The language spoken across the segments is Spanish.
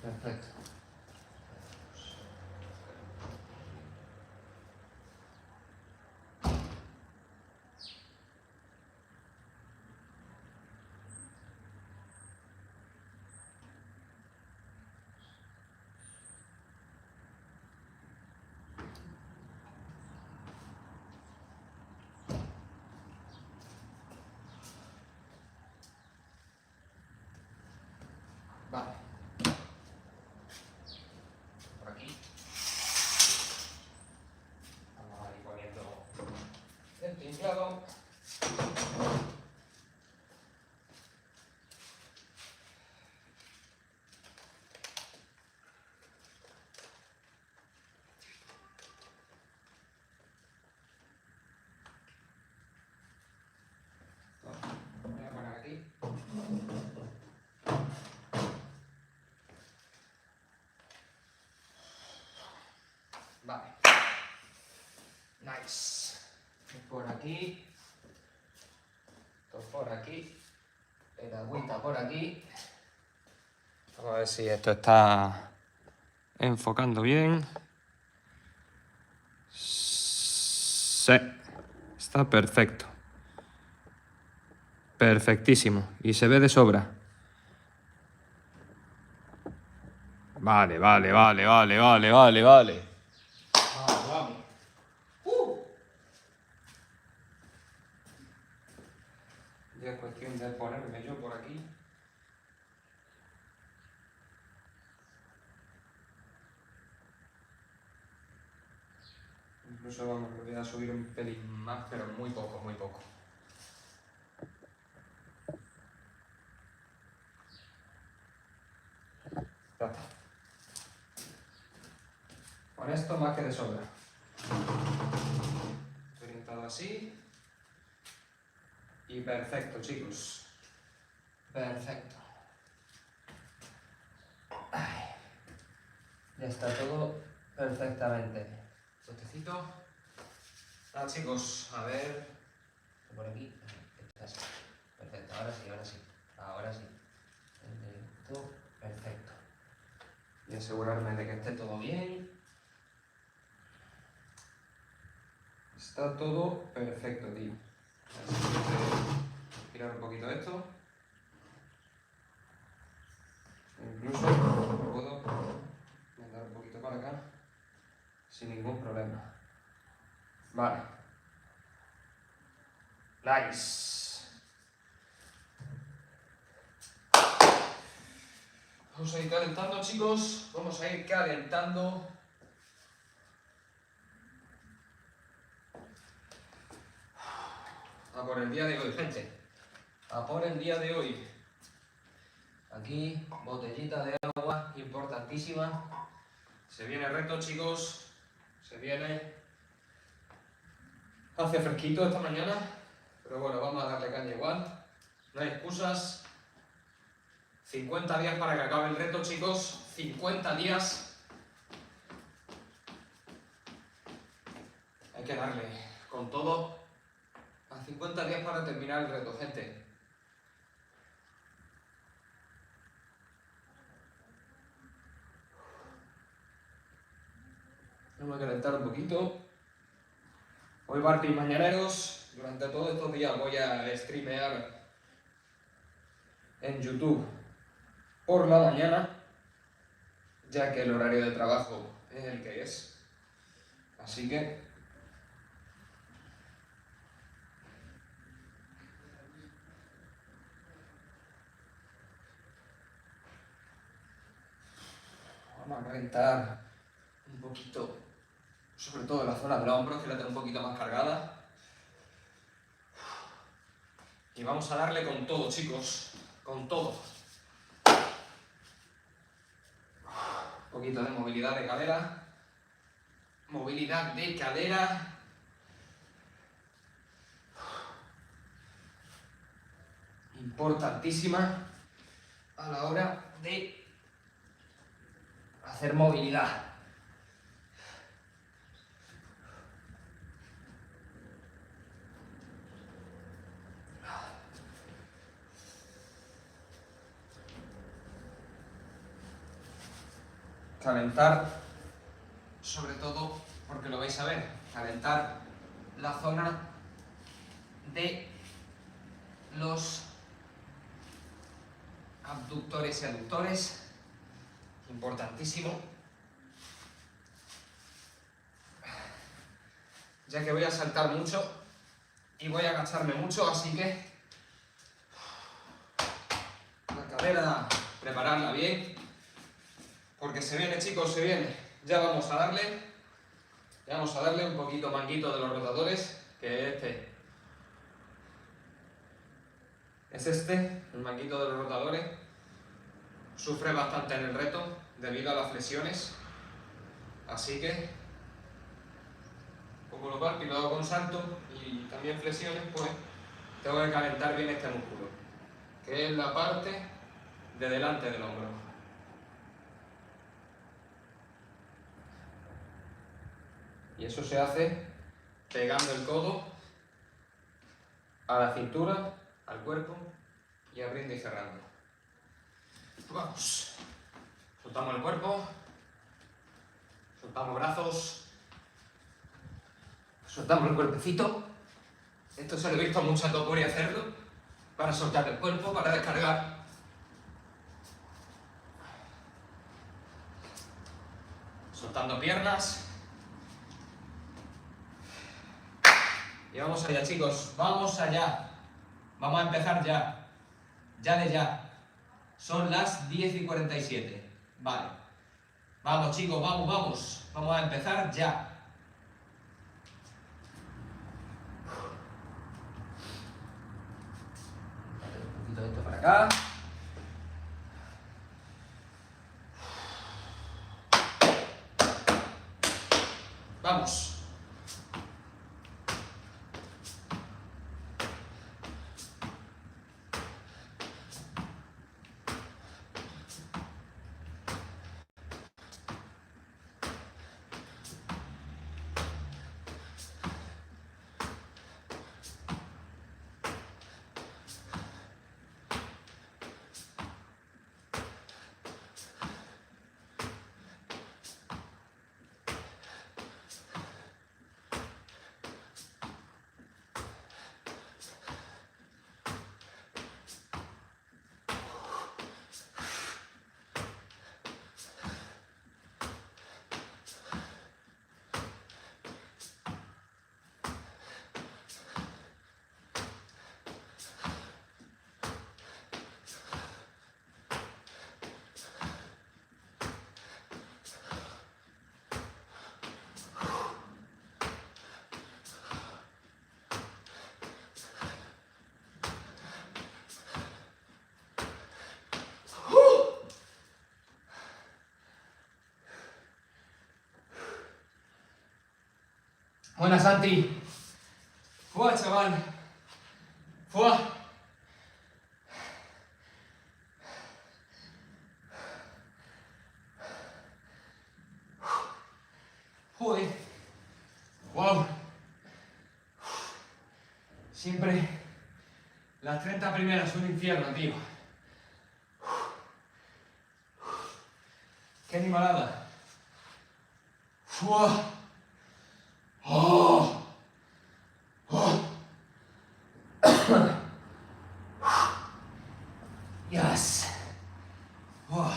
Perfecto. Vale. Por aquí. Vamos a ir poniendo el tinglado. Voy a poner aquí. Vale. Nice. Por aquí. Esto por aquí. El agüita por aquí. Vamos a ver si esto está enfocando bien. Sí. Está perfecto. Perfectísimo. Y se ve de sobra. Vale. Vamos. Ya es cuestión de ponerme yo por aquí. Incluso vamos, lo voy a subir un pelín más, pero muy poco, muy poco. Ya está. Con esto más que de sobra. Orientado así. Y perfecto, chicos. Perfecto. Ay. Ya está todo perfectamente. Botecito. Ah, chicos, a ver. Por aquí. Perfecto, ahora sí, ahora sí. Ahora sí. Perfecto. Y asegurarme de que esté todo bien. Está todo perfecto, tío. Así que voy a girar un poquito esto. Incluso lo puedo mandar un poquito para acá sin ningún problema. Vale. Nice. Vamos a ir calentando, chicos. Vamos a ir calentando. A por el día de hoy, gente. A por el día de hoy. Aquí, botellita de agua, importantísima. Se viene reto, chicos. Se viene. Hace fresquito esta mañana. Pero bueno, vamos a darle caña igual. No hay excusas. 50 días para que acabe el reto, chicos. 50 días. Hay que darle con todo. A 50 días para terminar el reto, gente. Vamos a calentar un poquito. Hoy Barty Mañaneros. Durante todos estos días voy a streamear en YouTube por la mañana, ya que el horario de trabajo es el que es. Así que vamos a calentar un poquito, sobre todo la zona del hombro, que la tengo un poquito más cargada. Y vamos a darle con todo, chicos, con todo. Un poquito de movilidad de cadera. Movilidad de cadera. Importantísima a la hora de hacer movilidad. calentar, sobre todo, porque lo vais a ver, calentar la zona de los abductores y aductores, importantísimo, ya que voy a saltar mucho y voy a agacharme mucho, así que la cadera, prepararla bien, porque se viene, chicos, se viene. Ya vamos a darle un poquito manguito de los rotadores, que es el manguito de los rotadores. Sufre bastante en el reto debido a las flexiones, así que como lo parto y lo hago con salto y también flexiones, pues tengo que calentar bien este músculo, que es la parte de delante del hombro. Y eso se hace pegando el codo a la cintura, al cuerpo, y abriendo y cerrando. Vamos. Soltamos el cuerpo, soltamos brazos, soltamos el cuerpecito. Esto se lo he visto a mucha Topori hacerlo, para soltar el cuerpo, para descargar. Soltando piernas. Y vamos allá, chicos, vamos allá. Vamos a empezar ya. Ya de ya. Son las 10:47. Vale. Vamos, chicos, vamos. Vamos a empezar ya. Un poquito de esto para acá. Vamos. Buenas, Santi. Fua, chaval. Fua. Joder. Wow. Siempre las 30 primeras un infierno, tío. Qué animalada. Fua. Oh. Oh. Yes. Oh.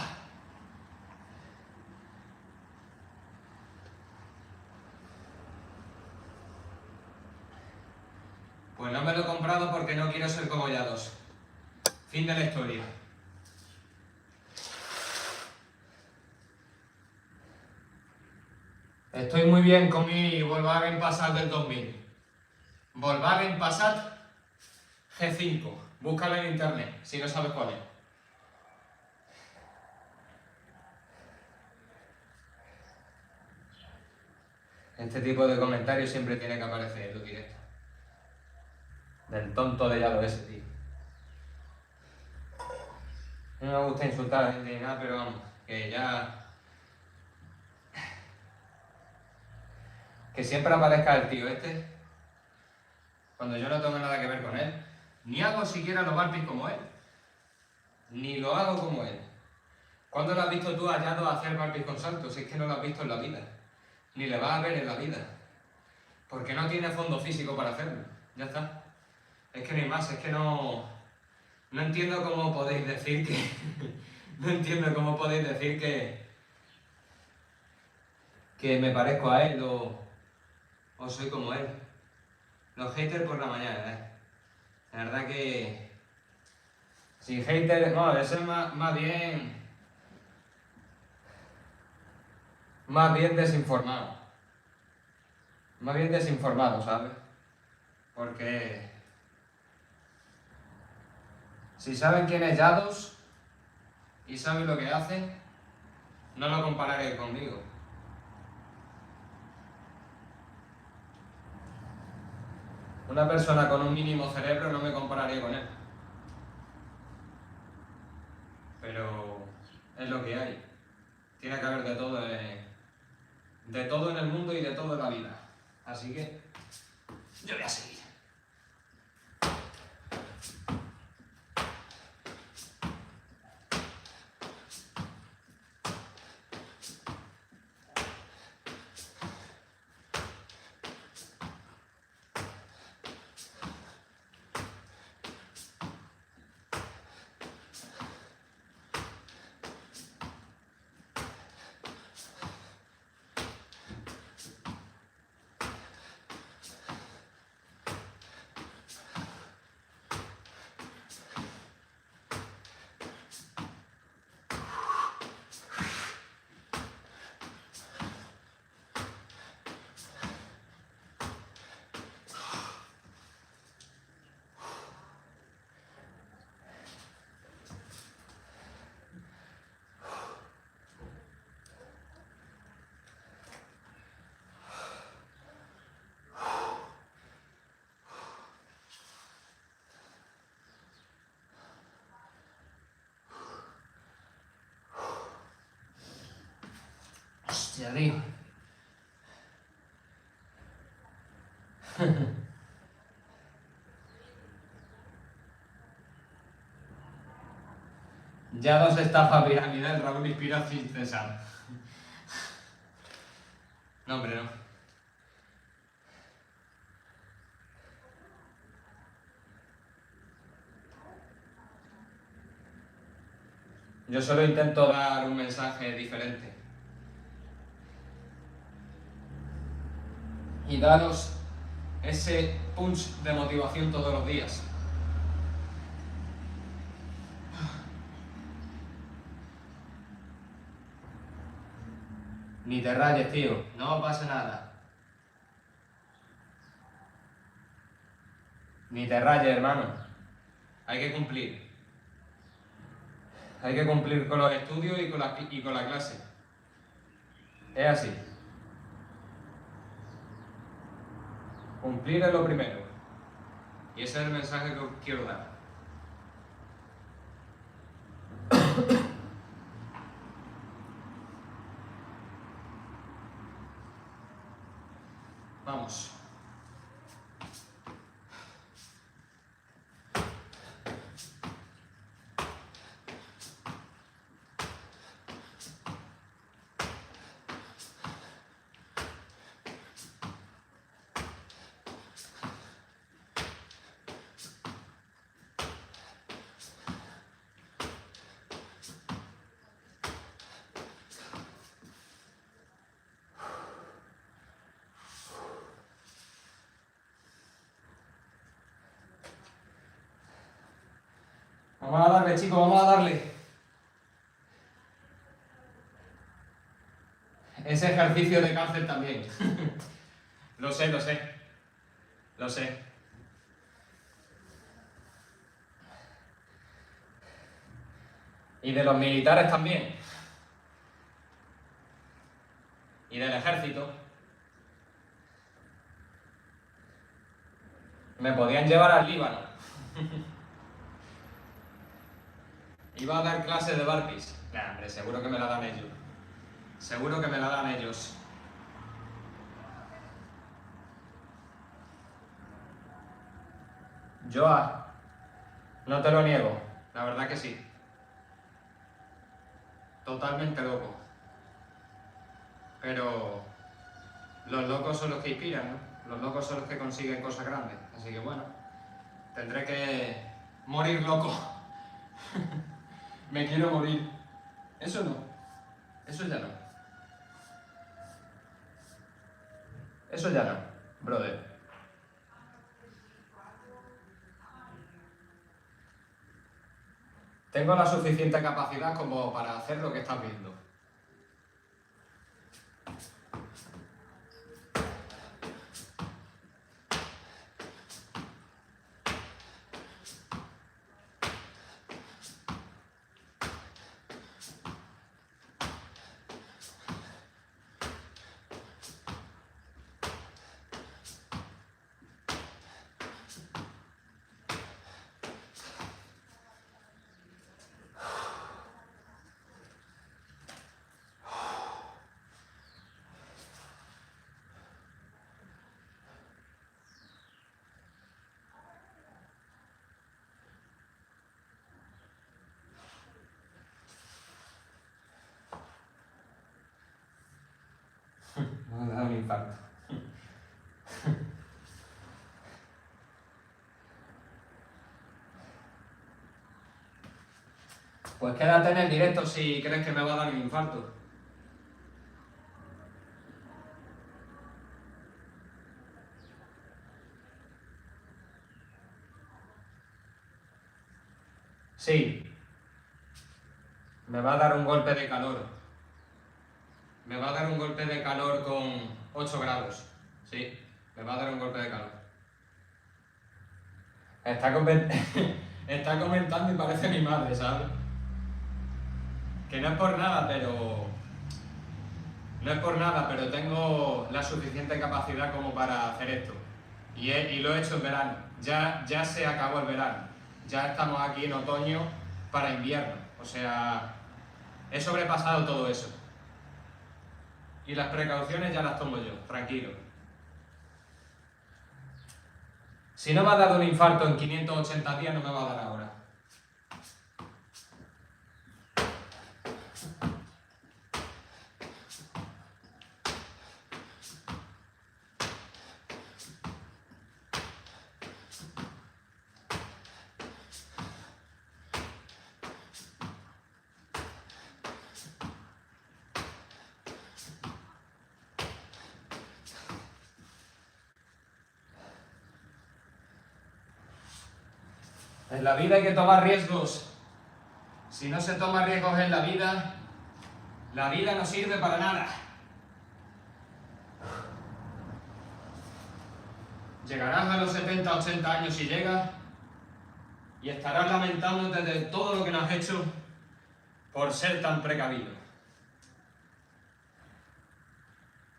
Pues no me lo he comprado porque no quiero ser como Yados. Fin de la historia. Estoy muy bien con mi Volkswagen Passat del 2000. Volkswagen Passat G5. Búscalo en internet, si no sabes cuál es. Este tipo de comentarios siempre tiene que aparecer en tu directo. Del tonto de Yado ese, tío. No me gusta insultar a la gente ni nada, pero vamos, que ya... Que siempre aparezca el tío este, cuando yo no tengo nada que ver con él. Ni hago siquiera los burpees como él, ni lo hago como él. ¿Cuándo lo has visto tú a Yado hacer burpees con saltos? Si es que no lo has visto en la vida. Ni le vas a ver en la vida. Porque no tiene fondo físico para hacerlo. Ya está. Es que no hay más, es que no... No entiendo cómo podéis decir que... no entiendo cómo podéis decir que me parezco a él o soy como él. Los haters por la mañana, La verdad que... Si haters... No, eso es más bien... Más bien desinformado. Más bien desinformado, ¿sabes? Porque... Si saben quién es Yados y saben lo que hace, no lo compararé conmigo. Una persona con un mínimo cerebro no me compararía con él. Pero es lo que hay. Tiene que haber de todo en el mundo y de todo en la vida. Así que yo voy a seguir. Hostia, tío. Yados estafa piramidal, Raúl inspiración César. No, hombre, no. Yo solo intento dar un mensaje diferente. Y daros ese punch de motivación todos los días. Ni te rayes, tío. No pasa nada. Ni te rayes, hermano. Hay que cumplir. Hay que cumplir con los estudios y con la clase. Es así. Cumplir es lo primero. Y ese es el mensaje que os quiero dar. Vamos. Vamos a darle, chicos, vamos a darle. Ese ejercicio de cárcel también. Lo sé, lo sé. Lo sé. Y de los militares también. Y del ejército. Me podían llevar al Líbano. Iba a dar clases de burpees. Nah, hombre, seguro que me la dan ellos. Seguro que me la dan ellos. Joa, no te lo niego. La verdad que sí. totalmente loco. Pero los locos son los que inspiran, ¿no? Los locos son los que consiguen cosas grandes. Así que bueno, tendré que morir loco. Me quiero morir. Eso no. Eso ya no. Eso ya no, brother. Tengo la suficiente capacidad como para hacer lo que estás viendo. Me ha dado un infarto. Pues quédate en el directo si crees que me va a dar un infarto. Sí. Me va a dar un golpe de calor. Me va a dar un golpe de calor con 8 grados. Sí, me va a dar un golpe de calor. Está comentando y parece mi madre, ¿sabes? Que no es por nada, pero... No es por nada, pero tengo la suficiente capacidad como para hacer esto. Y lo he hecho en verano. Ya se acabó el verano. Ya estamos aquí en otoño para invierno. O sea, he sobrepasado todo eso. Y las precauciones ya las tomo yo, tranquilo. Si no me ha dado un infarto en 580 días, no me va a dar ahora. En la vida hay que tomar riesgos. Si no se toma riesgos en la vida no sirve para nada. Llegarás a los 70, 80 años si llegas y estarás lamentándote de todo lo que no has hecho por ser tan precavido.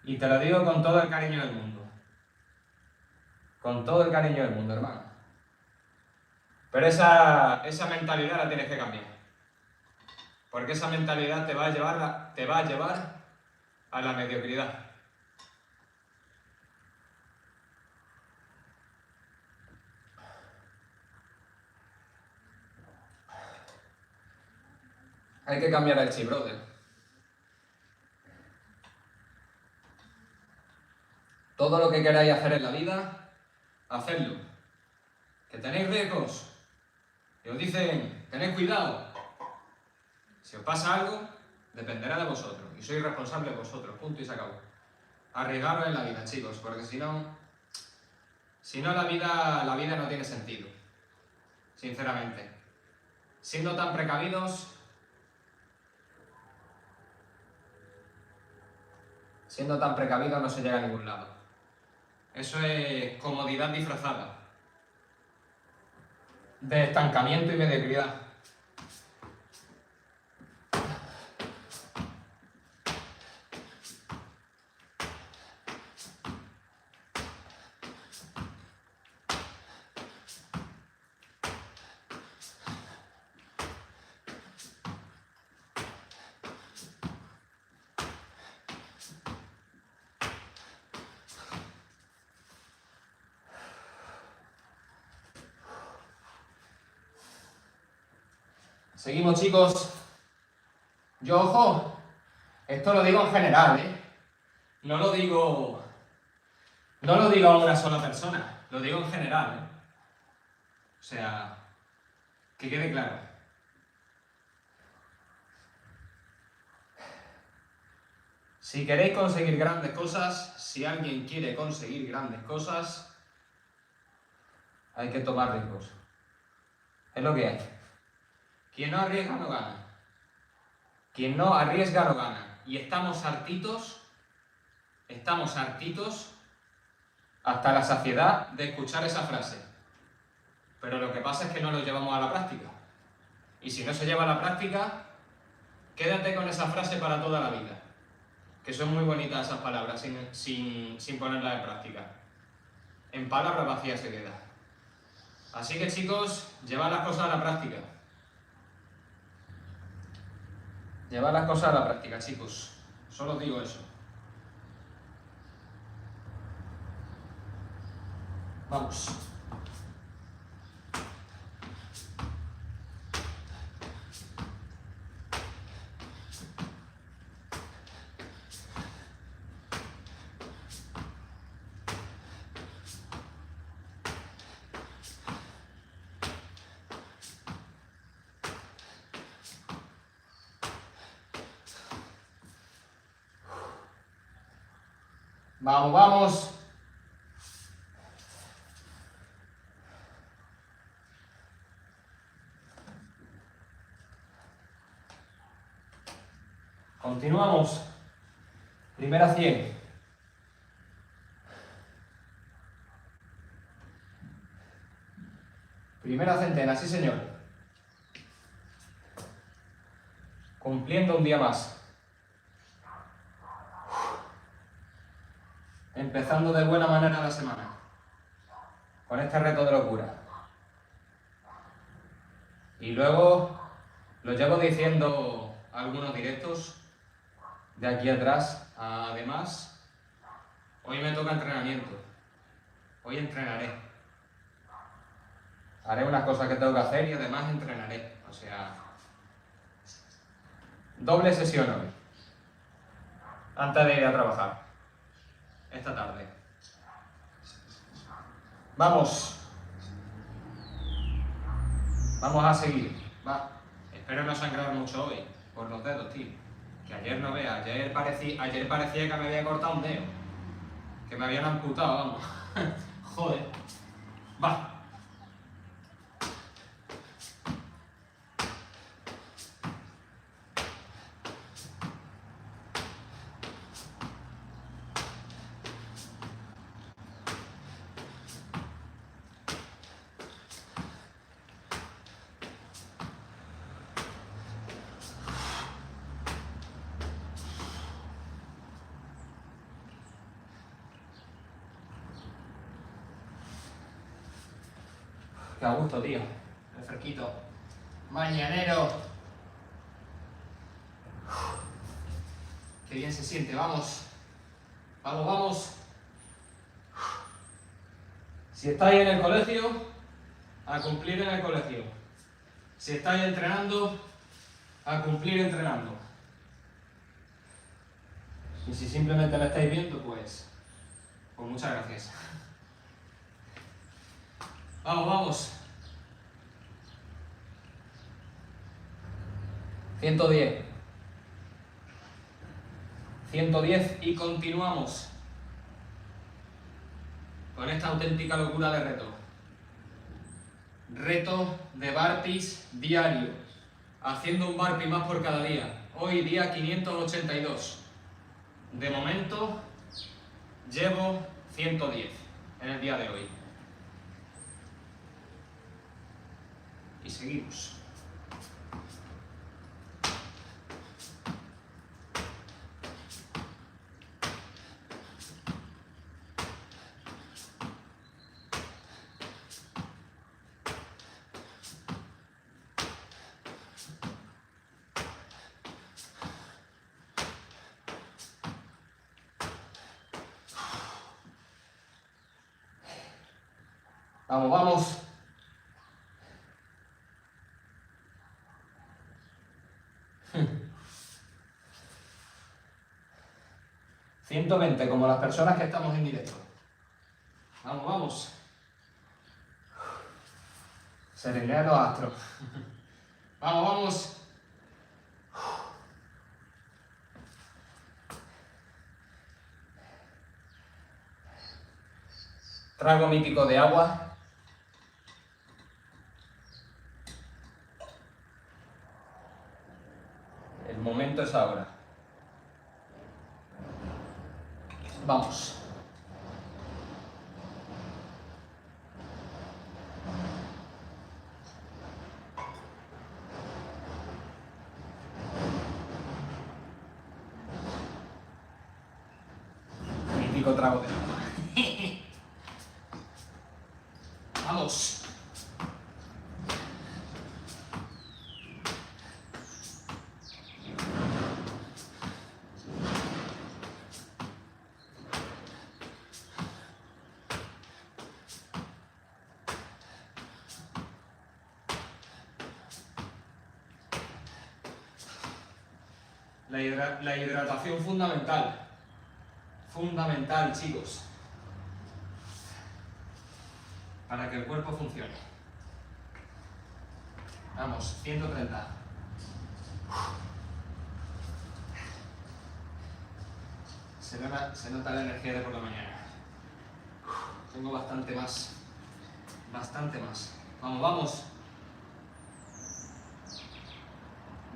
Y te lo digo con todo el cariño del mundo. Con todo el cariño del mundo, hermano. Pero esa mentalidad la tienes que cambiar. Porque esa mentalidad te va a llevar a la mediocridad. Hay que cambiar el chip, brother. Todo lo que queráis hacer en la vida, hacedlo. Que tenéis riesgos. Y os dicen, tened cuidado. Si os pasa algo, dependerá de vosotros. Y sois responsables de vosotros. Punto y se acabó. Arriesgaros en la vida, chicos, porque si no la vida no tiene sentido. Sinceramente. Siendo tan precavidos, no se llega a ningún lado. Eso es comodidad disfrazada de estancamiento y mediocridad. Seguimos, chicos. Yo Yo, ojo, esto lo digo en general, ¿eh? No lo digo a una sola persona, lo digo en general, ¿eh? O sea, que quede claro. Si queréis conseguir grandes cosas, si alguien quiere conseguir grandes cosas, hay que tomar riesgos. Es lo que hay. Quien no arriesga no gana. Quien no arriesga no gana. Y estamos hartitos hasta la saciedad de escuchar esa frase. Pero lo que pasa es que no lo llevamos a la práctica. Y si no se lleva a la práctica, quédate con esa frase para toda la vida. Que son muy bonitas esas palabras sin ponerlas en práctica. En palabras vacías se queda. Así que chicos, llevad las cosas a la práctica. Llevad las cosas a la práctica, chicos. Solo os digo eso. Vamos. Vamos, vamos. Continuamos. Primera 100. Primera centena, sí señor. Cumpliendo un día más. Empezando de buena manera la semana. Con este reto de locura. Y luego lo llevo diciendo algunos directos de aquí atrás. Además, hoy me toca entrenamiento. Hoy entrenaré. Haré unas cosas que tengo que hacer y además entrenaré. O sea, doble sesión hoy. Antes de ir a trabajar. Esta tarde. Vamos. Vamos a seguir. Va. Espero no sangrar mucho hoy. Por los dedos, tío. Que ayer no vea. Ayer parecía que me había cortado un dedo. Que me habían amputado, vamos. Joder. Va. Qué a gusto, tío. El fresquito. Mañanero. Qué bien se siente, vamos. Vamos, vamos. Si estáis en el colegio, a cumplir en el colegio. Si estáis entrenando, a cumplir entrenando. Y si simplemente me estáis viendo, pues muchas gracias. Vamos, vamos. 110. 110 y continuamos con esta auténtica locura de reto. Reto de burpees diario. Haciendo un burpee más por cada día. Hoy día 582. De momento llevo 110 en el día de hoy. Y seguimos. Vamos, vamos. 120, como las personas que estamos en directo. Vamos, vamos. Serenidad los astros. Vamos, vamos. Trago mítico de agua. El momento es ahora. Vamos. Mítico trago de agua. Vamos. La hidratación fundamental. Fundamental, chicos. Para que el cuerpo funcione. Vamos, 130. Se nota la energía de por la mañana. Tengo bastante más. Bastante más. Vamos, vamos.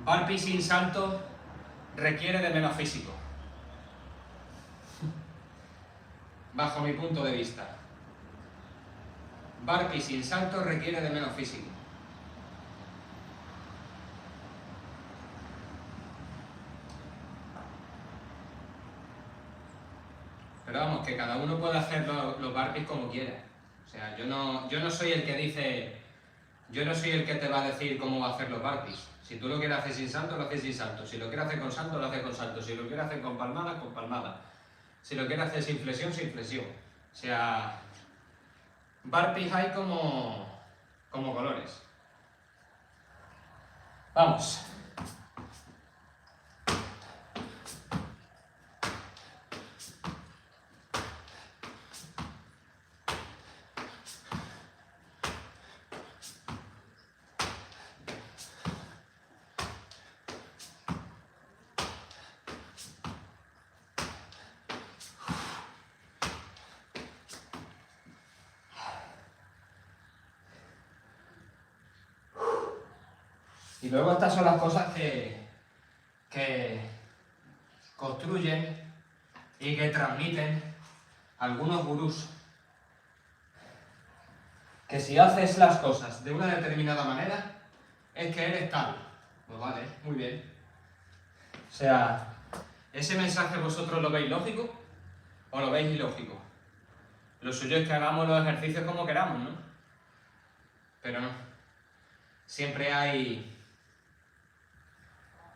Burpee sin salto requiere de menos físico. Bajo mi punto de vista. Burpee sin salto requiere de menos físico. Pero vamos, que cada uno puede hacer los burpees como quiera. O sea, yo no soy el que dice... Yo no soy el que te va a decir cómo va a hacer los burpees. Si tú lo quieres hacer sin salto, lo haces sin salto. Si lo quieres hacer con salto, lo haces con salto. Si lo quieres hacer con palmada, con palmada. Si lo quieres hacer sin flexión, sin flexión. O sea, burpees hay como colores. Vamos. Y luego estas son las cosas que construyen y que transmiten algunos gurús. Que si haces las cosas de una determinada manera, es que eres tal. Pues vale, muy bien. O sea, ¿ese mensaje vosotros lo veis lógico o lo veis ilógico? Lo suyo es que hagamos los ejercicios como queramos, ¿no? Pero no. Siempre hay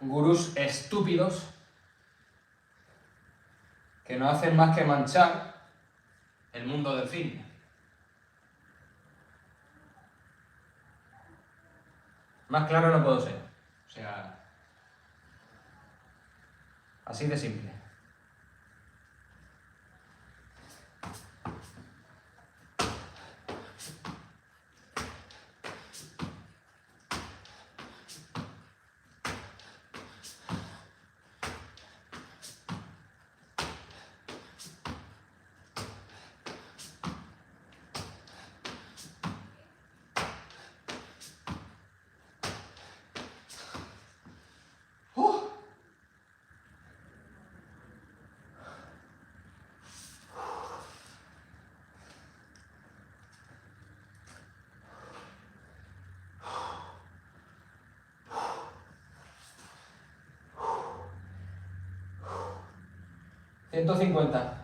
gurús estúpidos que no hacen más que manchar el mundo del fitness. Más claro no puedo ser. O sea, así de simple. $150.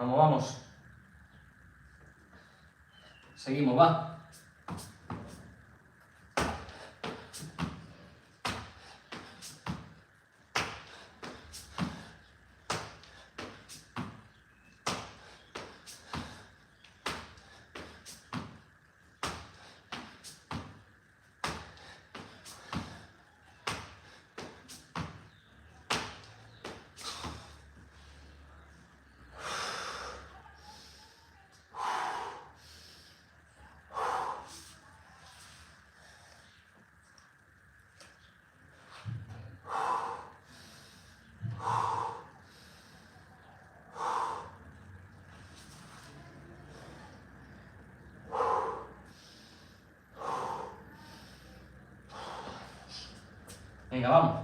Vamos, vamos. Seguimos, va. Venga, vamos.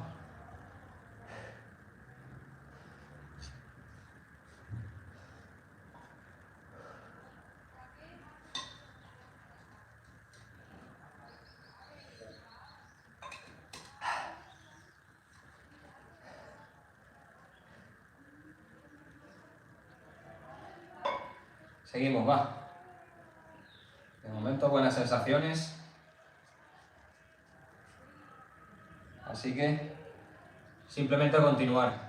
Seguimos, va. De momento buenas sensaciones. Así que simplemente continuar.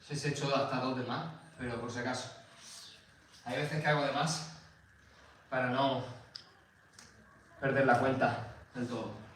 Si he hecho hasta 2 de más, pero por si acaso. Hay veces que hago de más para no perder la cuenta del todo.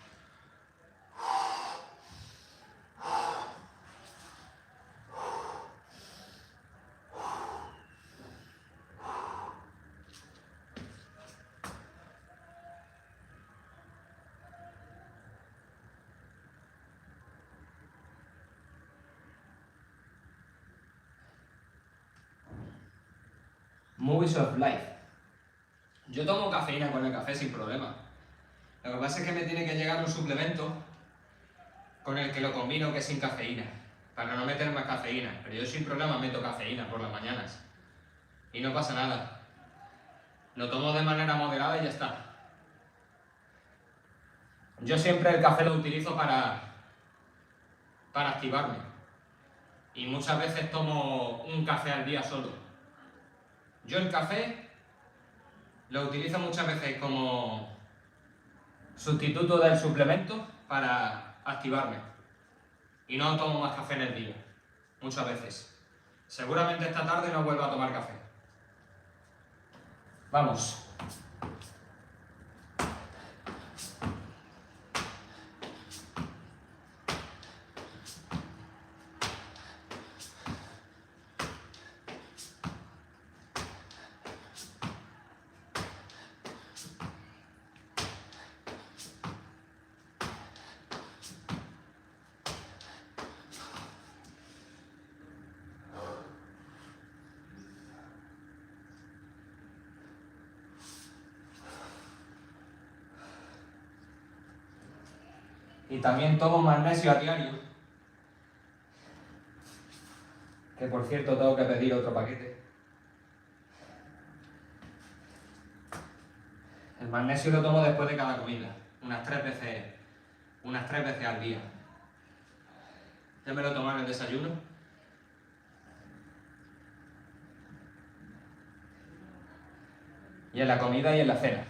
Movies of Life. Yo tomo cafeína con el café sin problema. Lo que pasa es que me tiene que llegar un suplemento con el que lo combino que es sin cafeína, para no meter más cafeína. Pero yo sin problema meto cafeína por las mañanas. Y no pasa nada. Lo tomo de manera moderada y ya está. Yo siempre el café lo utilizo para activarme. Y muchas veces tomo un café al día solo. Yo el café lo utilizo muchas veces como sustituto del suplemento para activarme. Y no tomo más café en el día. Muchas veces. Seguramente esta tarde no vuelvo a tomar café. Vamos. Y también tomo magnesio a diario. Que por cierto tengo que pedir otro paquete. El magnesio lo tomo después de cada comida. Unas tres veces al día. Ya me lo tomo en el desayuno. Y en la comida y en la cena.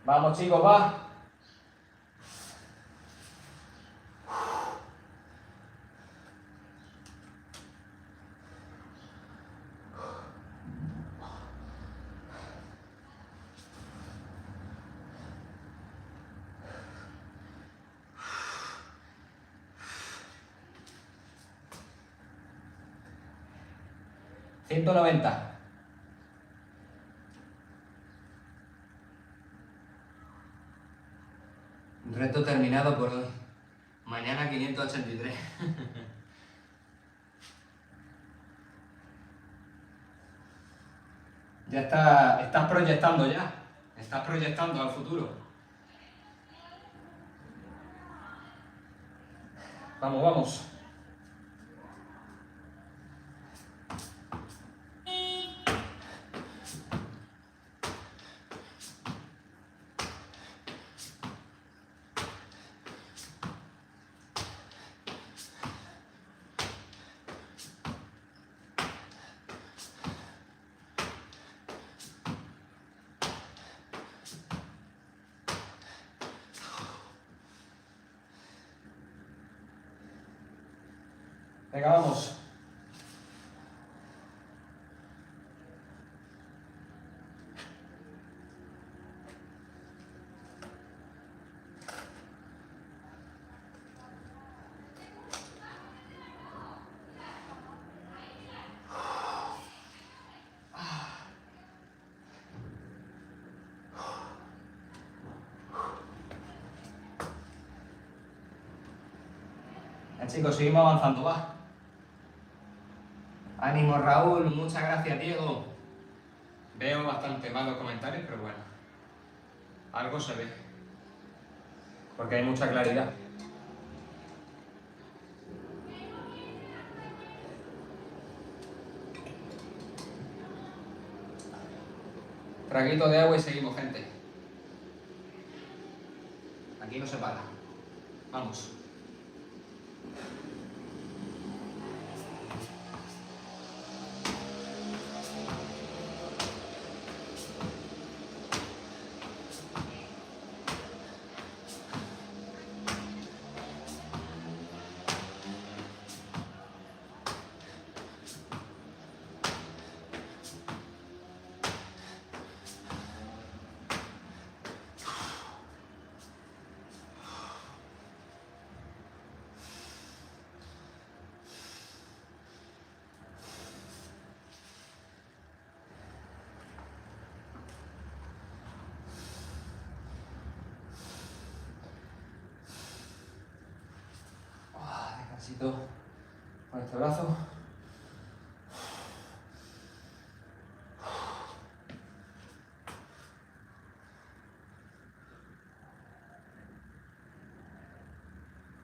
Vamos chicos, va. 190. Reto terminado por hoy. Mañana 583. Ya estás proyectando ya. Estás proyectando al futuro. Vamos, vamos. Venga, vamos. Ya, chicos, seguimos avanzando, va. Ánimo, Raúl, muchas gracias, Diego. Veo bastante mal los comentarios, pero bueno, algo se ve, porque hay mucha claridad. Traguito de agua y seguimos, gente. Aquí no se para. Vamos. Descansito con este brazo.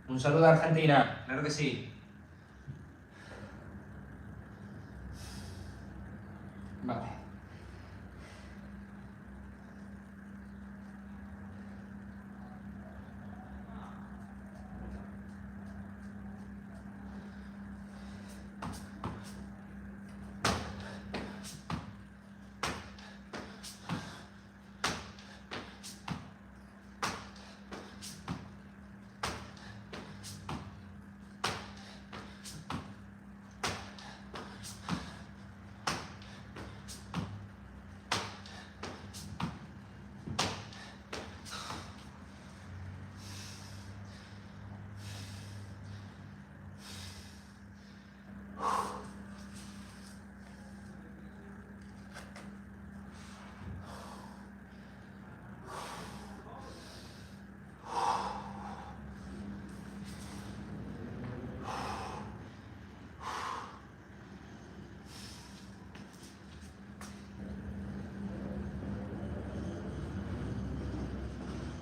Un saludo a Argentina, claro que sí. Vale.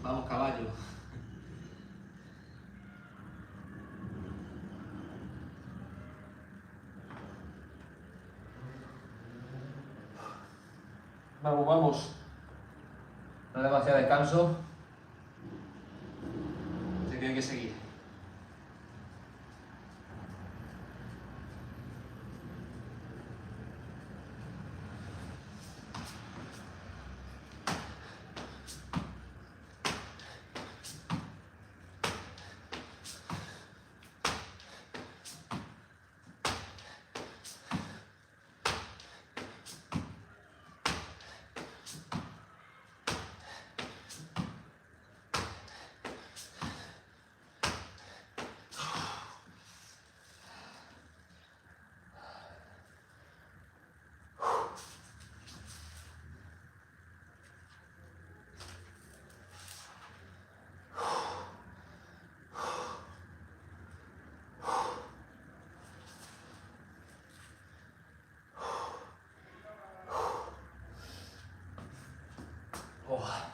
Vamos, caballo. Vamos, vamos. No demasiado descanso. Se tiene que seguir. Oh.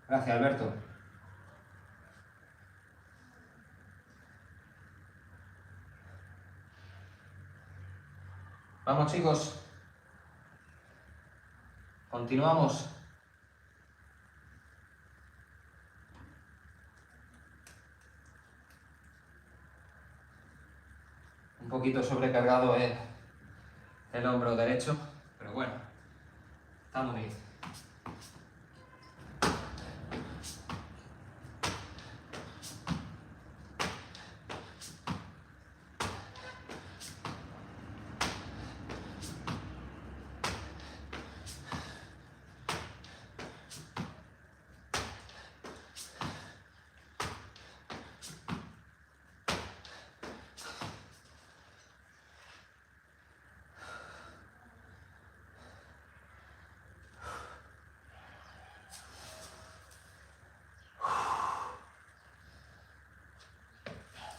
Gracias, Alberto. Vamos, chicos. Continuamos. Un poquito sobrecargado el hombro derecho, pero bueno, estamos bien.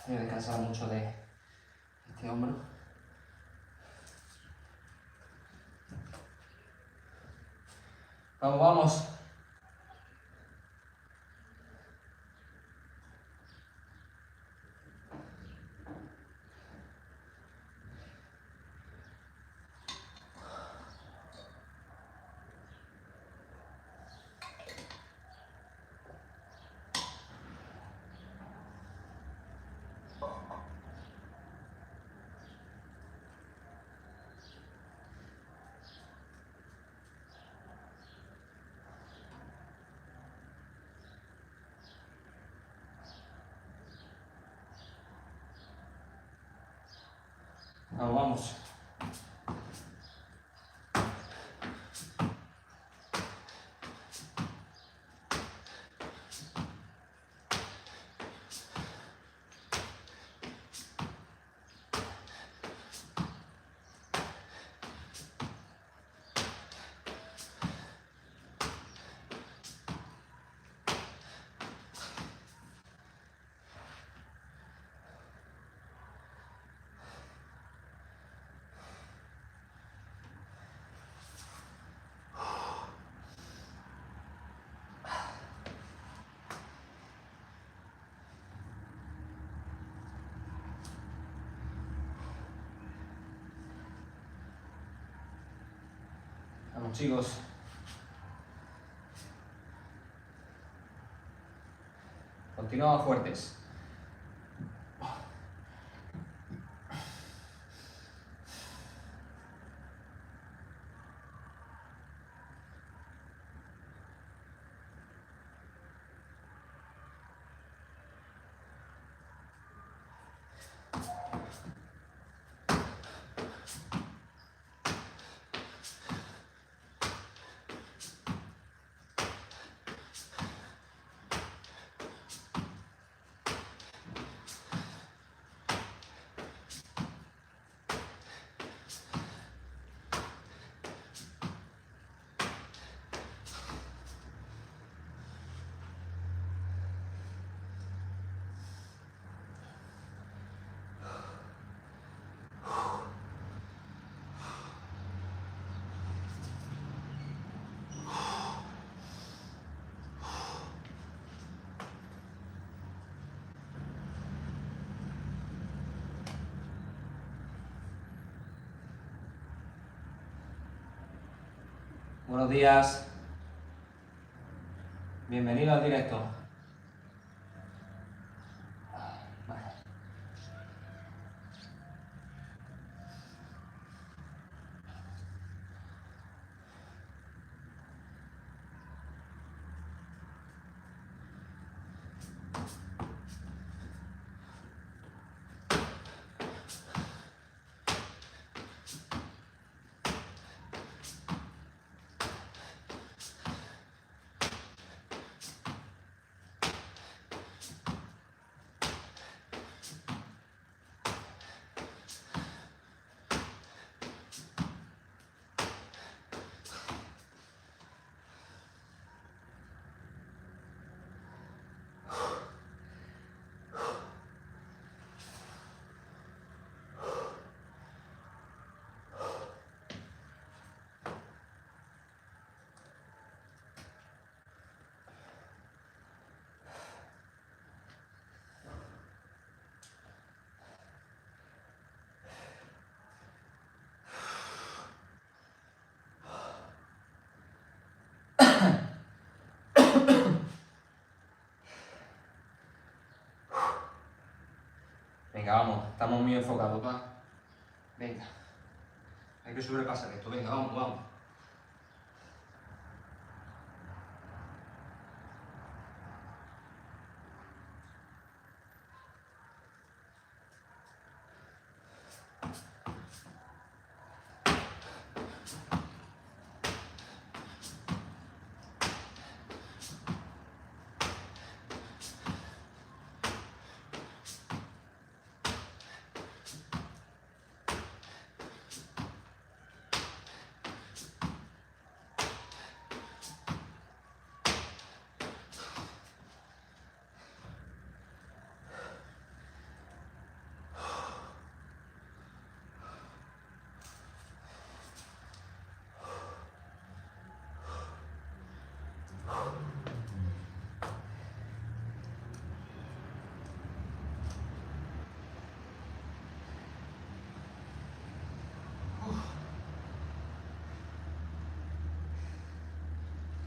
He descansado mucho de este hombro. Vamos, vamos. Vamos, vamos. Vamos, chicos. Continuamos fuertes. Buenos días. Bienvenido al directo. Vale. Venga, vamos, estamos muy enfocados, va. Venga. Hay que sobrepasar esto, venga, vamos, vamos.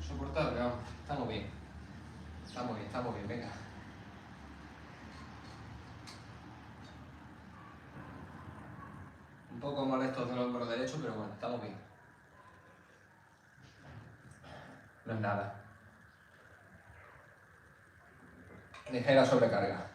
Soportable, vamos. Estamos bien. Estamos bien, venga. Un poco molestos del hombro derecho, pero bueno, estamos bien. No es nada. Ligera sobrecarga.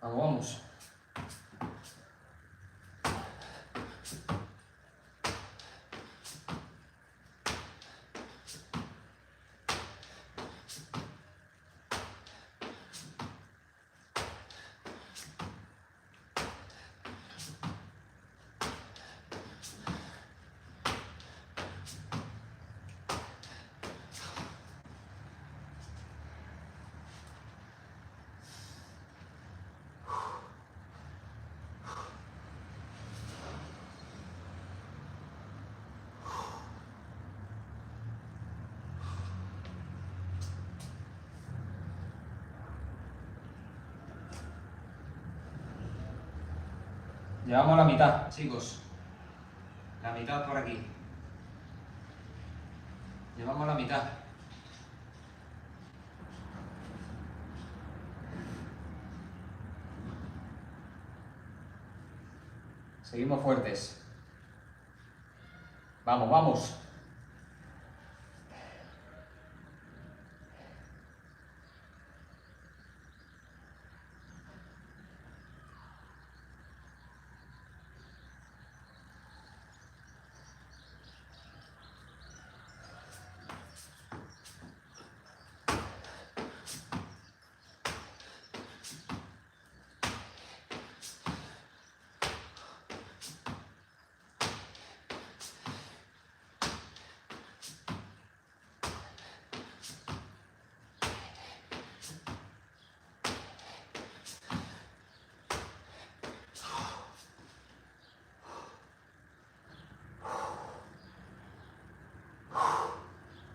Vamos, vamos. Llevamos a la mitad, chicos. La mitad por aquí. Llevamos la mitad. Seguimos fuertes. Vamos, vamos.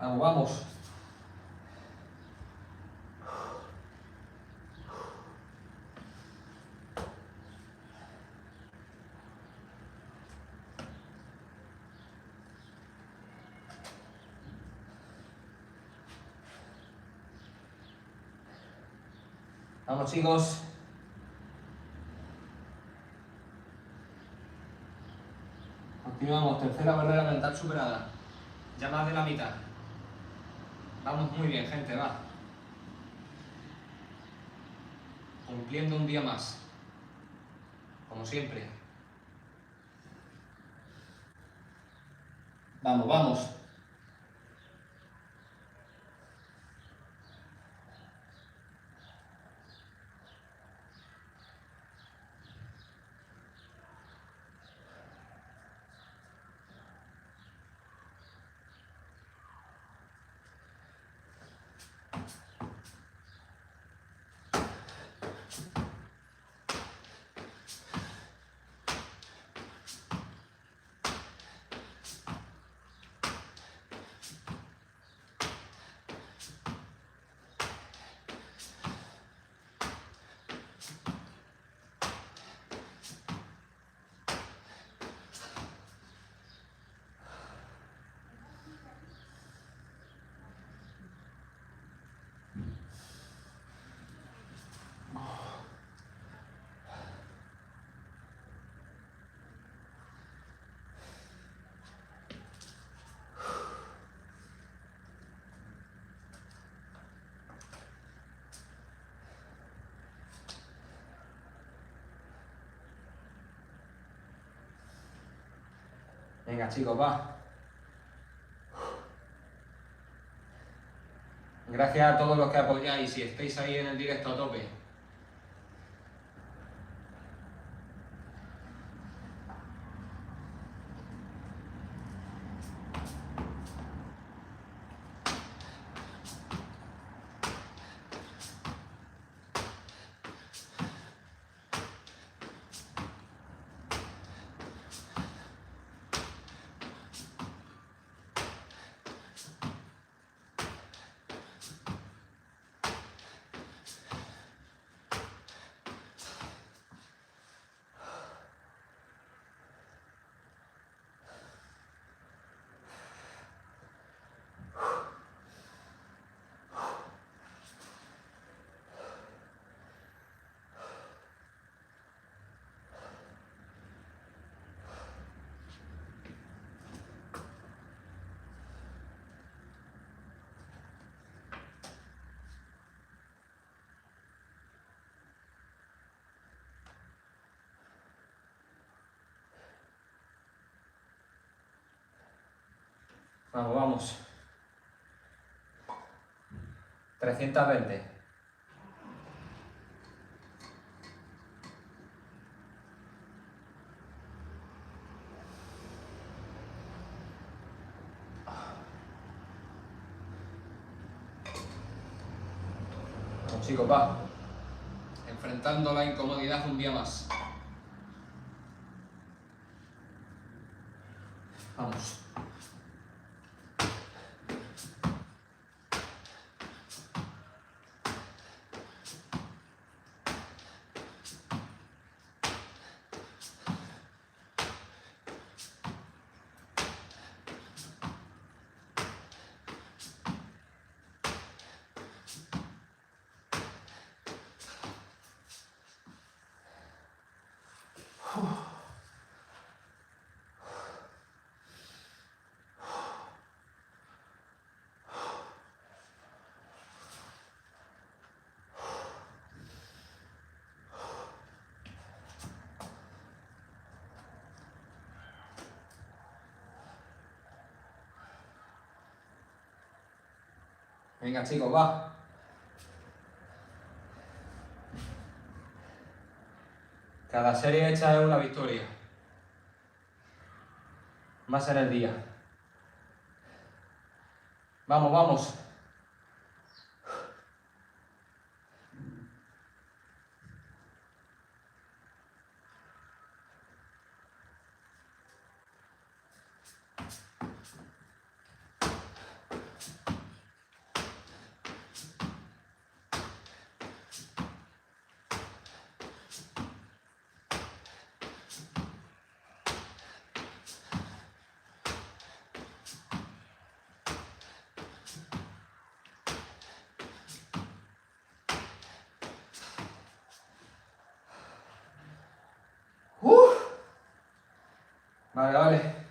Vamos, vamos. Vamos, chicos. Continuamos, tercera barrera mental superada. Ya más de la mitad. Vamos muy bien, gente, va. Cumpliendo un día más. Como siempre. Vamos, vamos. Venga, chicos, va. Gracias a todos los que apoyáis y estáis ahí en el directo a tope. Vamos, vamos. 320. Vamos, chicos, va. Enfrentando la incomodidad un día más. Vamos. Venga, chicos, va. Cada serie hecha es una victoria. Más en el día. Vamos, vamos. Vale, vale.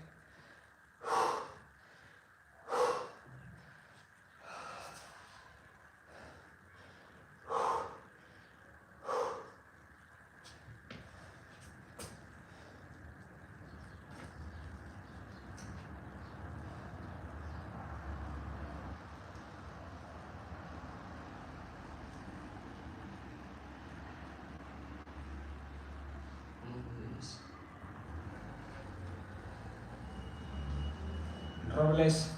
Robles,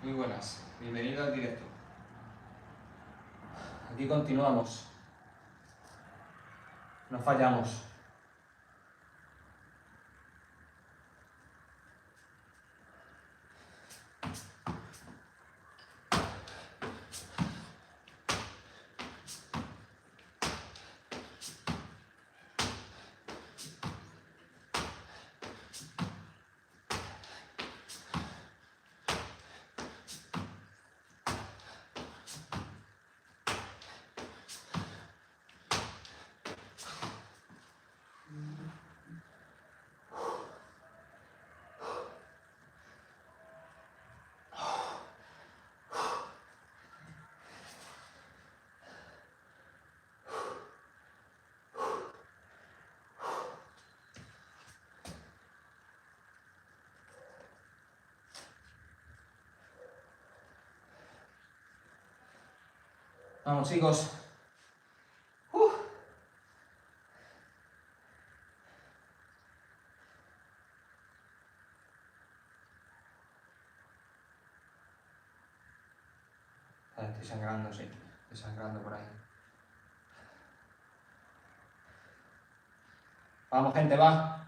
muy buenas. Bienvenido al directo. Aquí continuamos. No fallamos. Vamos, chicos. Estoy sangrando, sí. Estoy sangrando por ahí. Vamos, gente, va.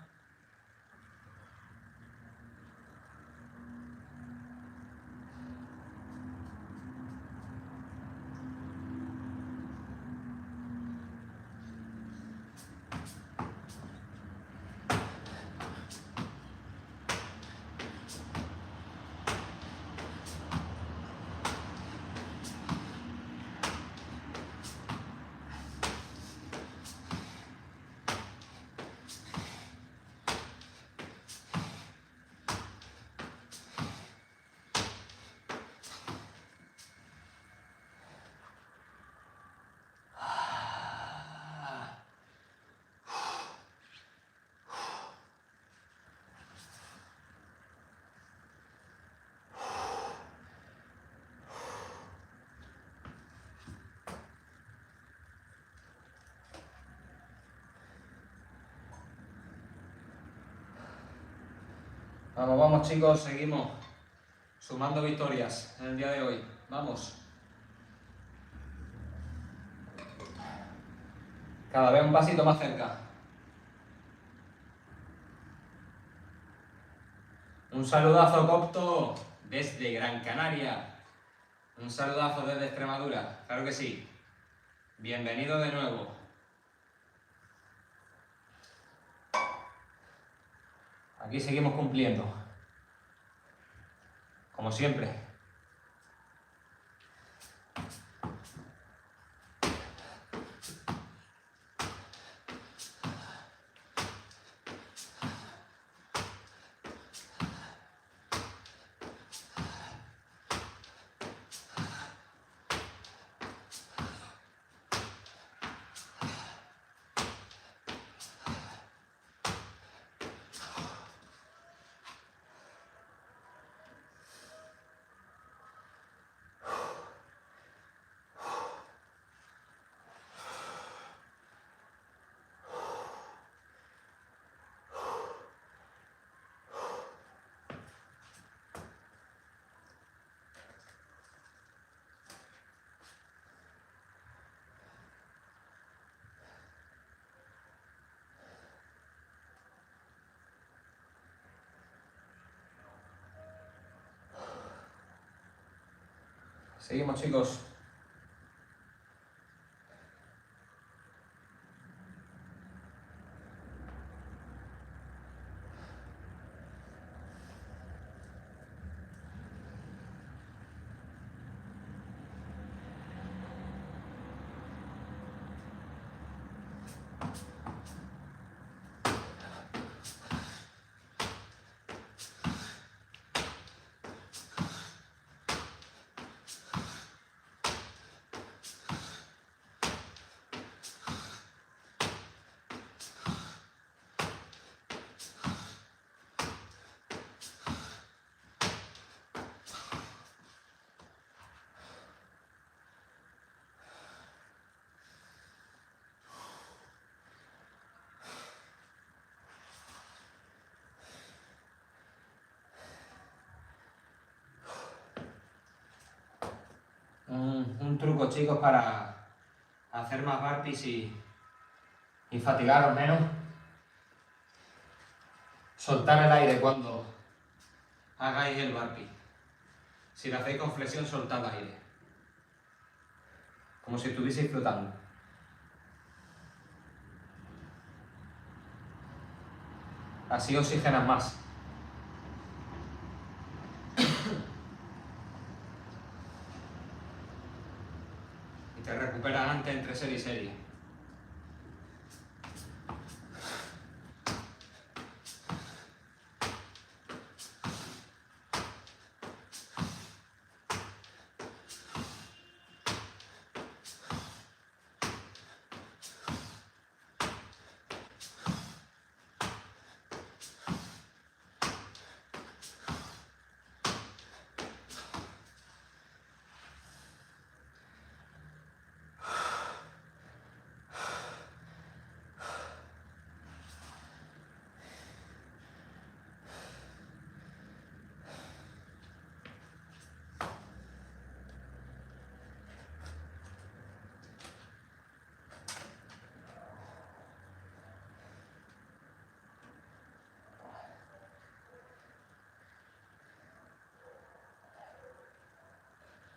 Vamos, vamos, chicos, seguimos sumando victorias en el día de hoy. Vamos. Cada vez un pasito más cerca. Un saludazo, Copto, desde Gran Canaria. Un saludazo desde Extremadura, claro que sí. Bienvenido de nuevo. Aquí seguimos cumpliendo. Como siempre. Seguimos, chicos. Un truco, chicos, para hacer más burpees y fatigaros menos. Soltar el aire cuando hagáis el burpee. Si lo hacéis con flexión, soltad el aire. Como si estuvieseis flotando. Así oxigenas más. Y te recuperas antes entre serie y serie.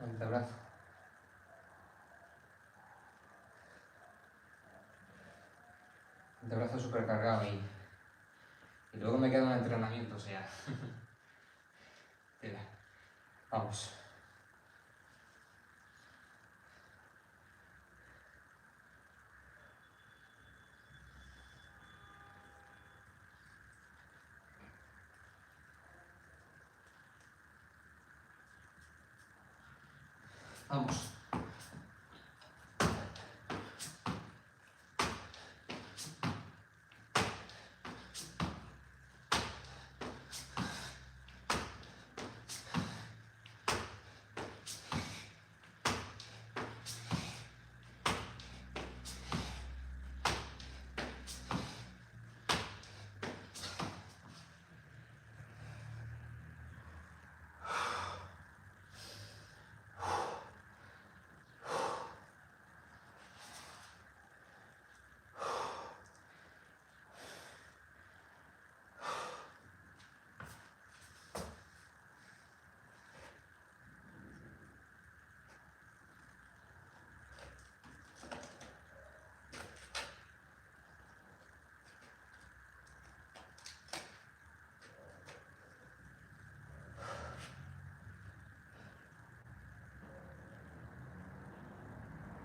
antebrazo. Antebrazo súper cargado y luego me queda un entrenamiento, o sea. Mira, vamos. Vamos.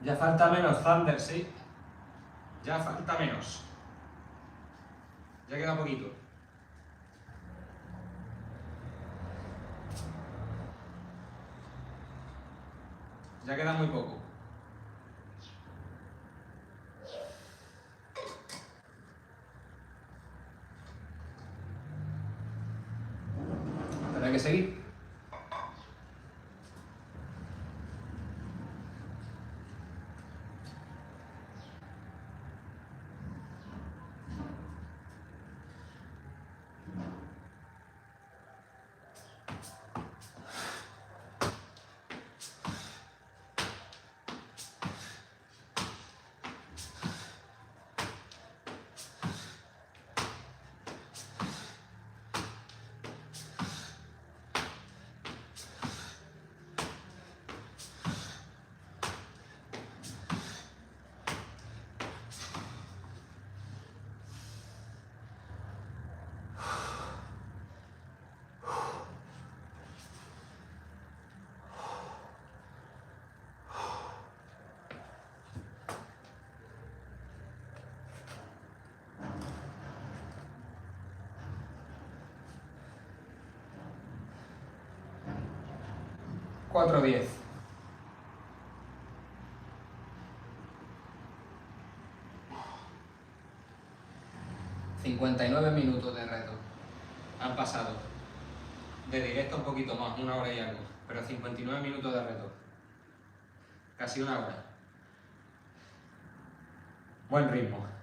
Ya falta menos, Thunder, sí. Ya falta menos. Ya queda poquito. Ya queda muy poco. Pero hay que seguir. Cuatro 10. ...59 minutos de reto han pasado. De directo un poquito más, 1 hora y algo, pero 59 minutos de reto. Casi 1 hora. Buen ritmo.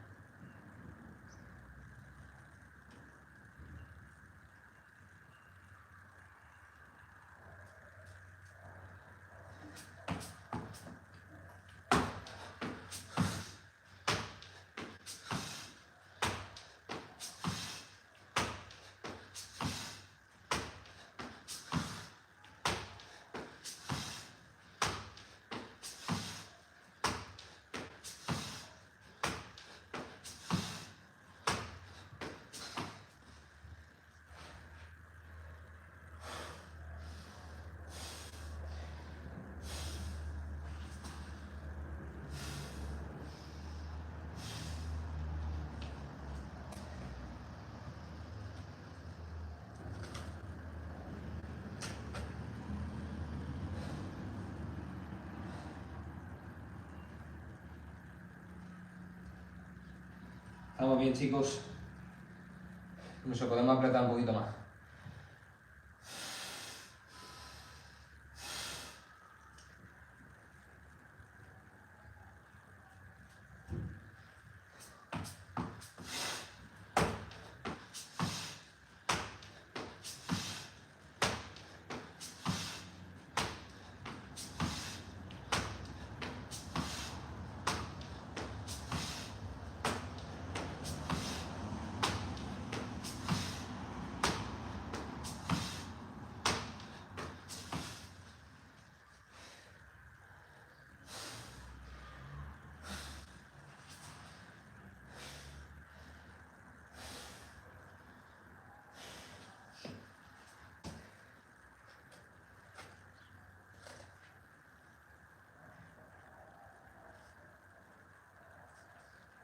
Estamos bien, chicos. Incluso podemos apretar un poquito más.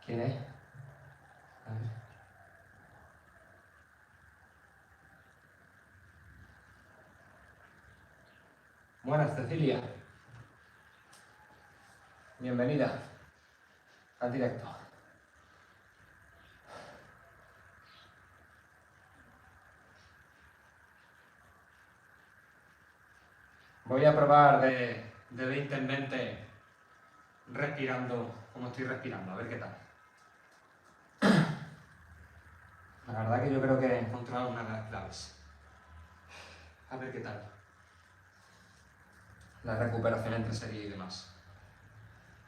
¿Quién es? A ver. Buenas, Cecilia. Bienvenida al directo. Voy a probar de 20 en 20 respirando como estoy respirando, a ver qué tal. La verdad que yo creo que he encontrado una de las claves. A ver qué tal. La recuperación entre serie y demás.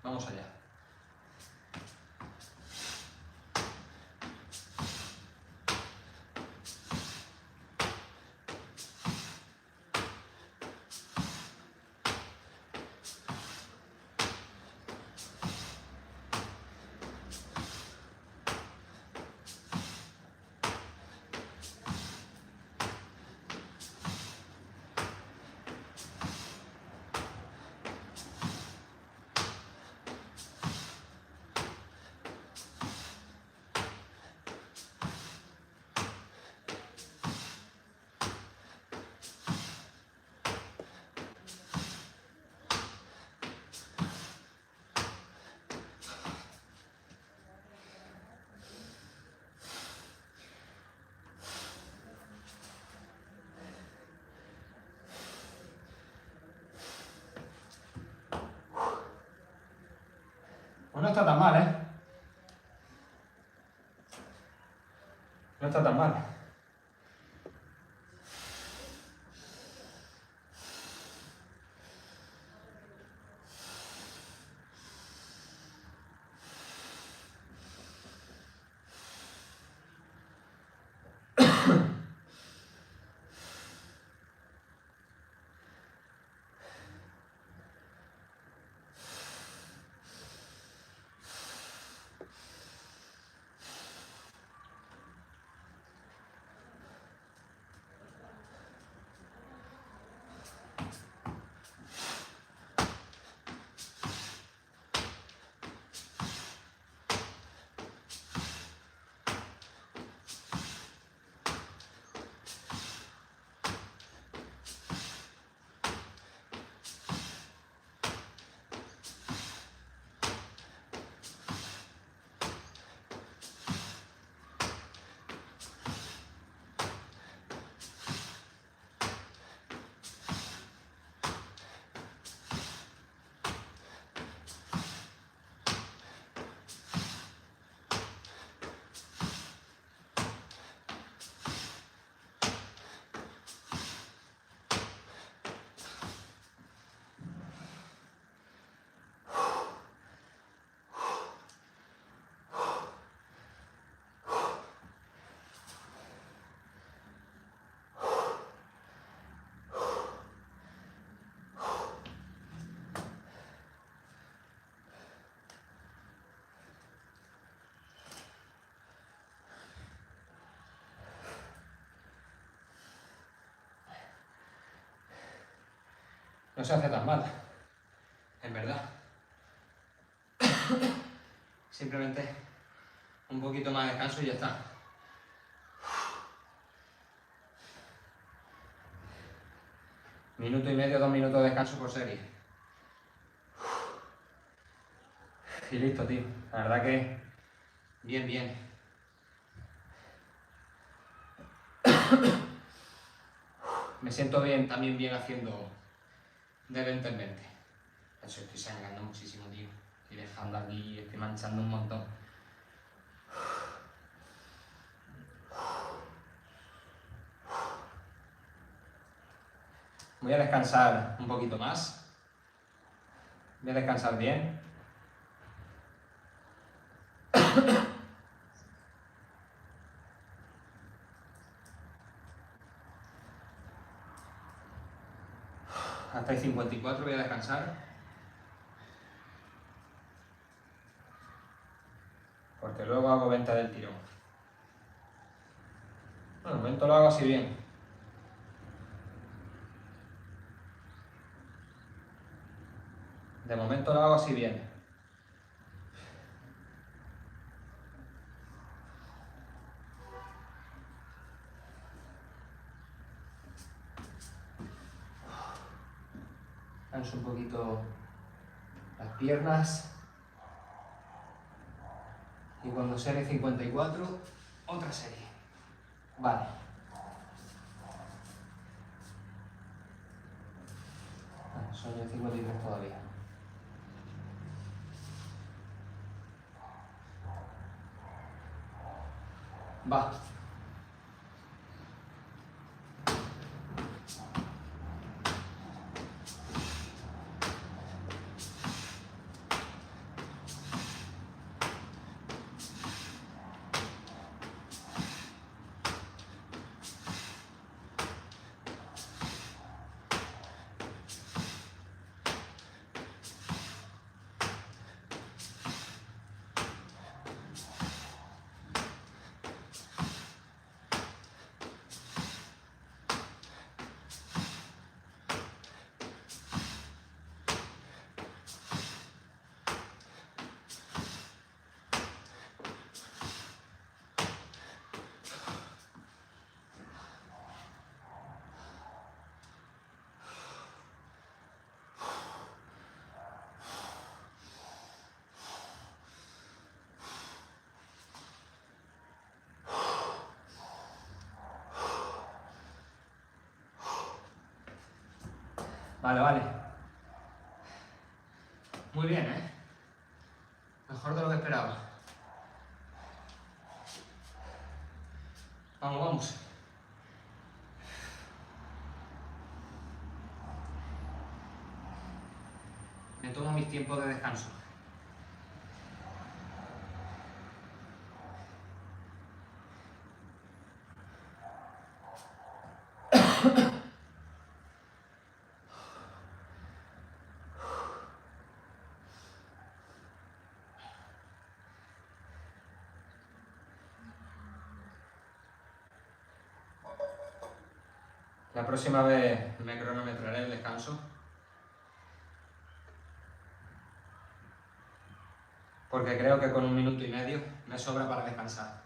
Vamos allá. Pues no está tan mal, ¿eh? No está tan mal. No se hace tan mal, en verdad. Simplemente un poquito más de descanso y ya está. Minuto y medio, 2 minutos de descanso por serie. Y listo, tío. La verdad que bien, bien. Me siento bien, también bien haciendo de 20 en 20. De hecho, estoy sangrando muchísimo, tío. Estoy dejando aquí, estoy manchando un montón. Voy a descansar un poquito más. Voy a descansar bien. Hasta el 54 voy a descansar. Porque luego hago 20 del tirón. Bueno, de momento lo hago así bien. De momento lo hago así bien. Descanso un poquito las piernas. Y cuando serie 54, otra serie. Vale. Son el 53 todavía. Va. Vale, vale. Muy bien, ¿eh? Mejor de lo que esperaba. Vamos, vamos. Me tomo mis tiempos de descanso. La próxima vez me cronometraré el descanso. Porque creo que con 1 minuto y medio me sobra para descansar.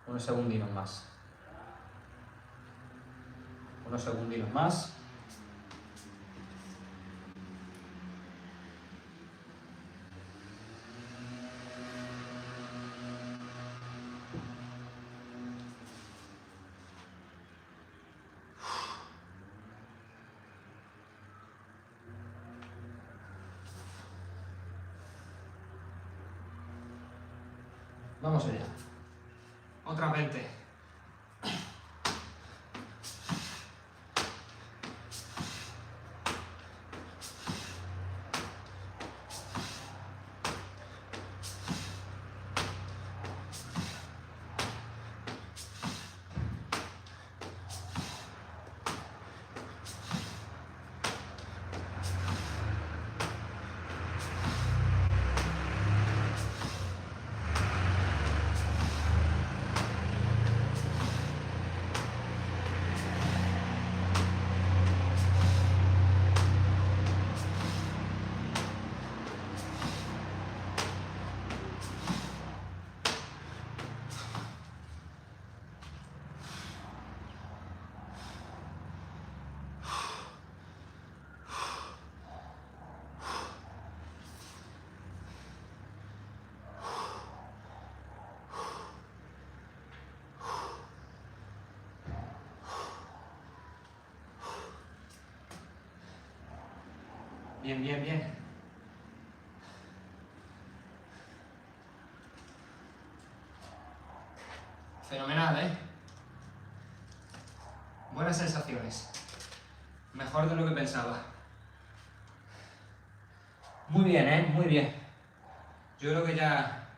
Unos segundinos más. Unos segundinos más. Vamos allá. Otra 20. Bien, bien, bien. Fenomenal, ¿eh? Buenas sensaciones. Mejor de lo que pensaba. Muy bien, ¿eh? Muy bien. Yo creo que ya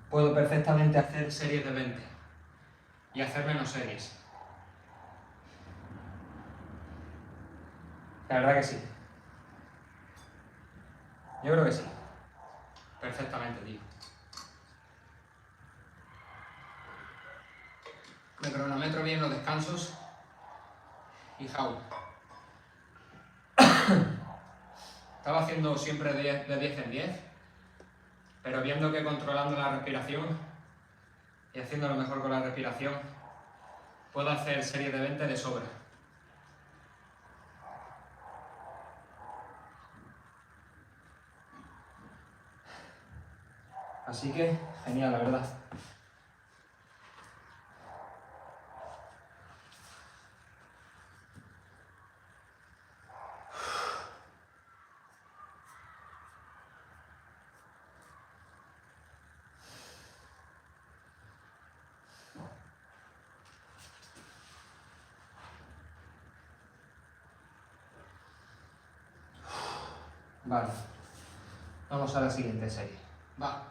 puedo perfectamente hacer series de 20 y hacer menos series. La verdad que sí. Yo creo que sí. Perfectamente, tío. Me cronometro bien los descansos y jau. Estaba haciendo siempre de 10 en 10, pero viendo que controlando la respiración y haciéndolo mejor con la respiración, puedo hacer series de 20 de sobra. Así que, genial, la verdad. Vale, vamos a la siguiente serie. Va.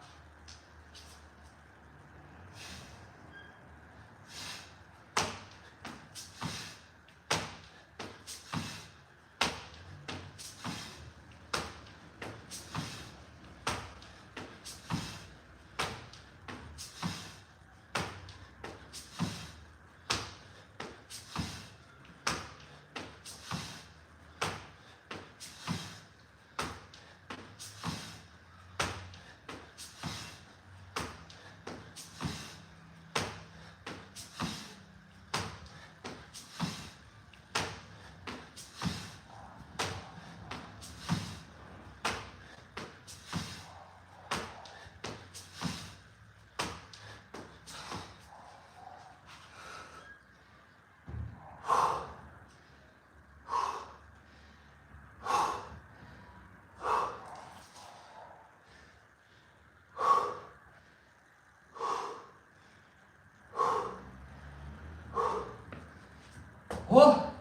¡Oh!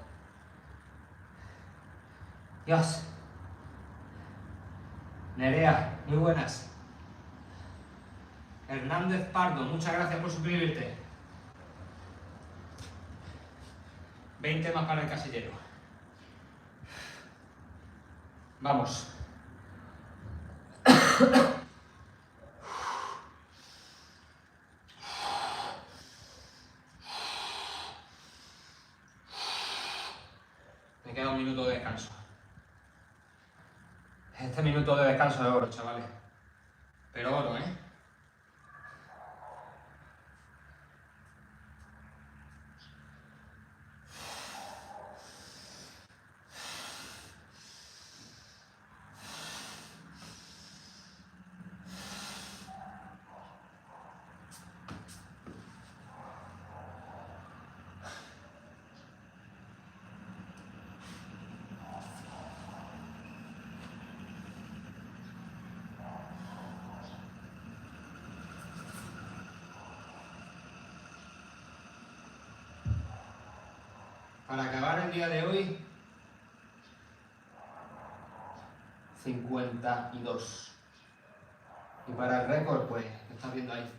Dios. Nerea, muy buenas. Hernández Pardo, muchas gracias por suscribirte. 20 más para el casillero. Vamos. Me queda un minuto de descanso. Este minuto de descanso es oro, chavales. Pero oro, ¿eh? Para acabar el día de hoy, 52. Y para el récord, pues, lo estás viendo ahí.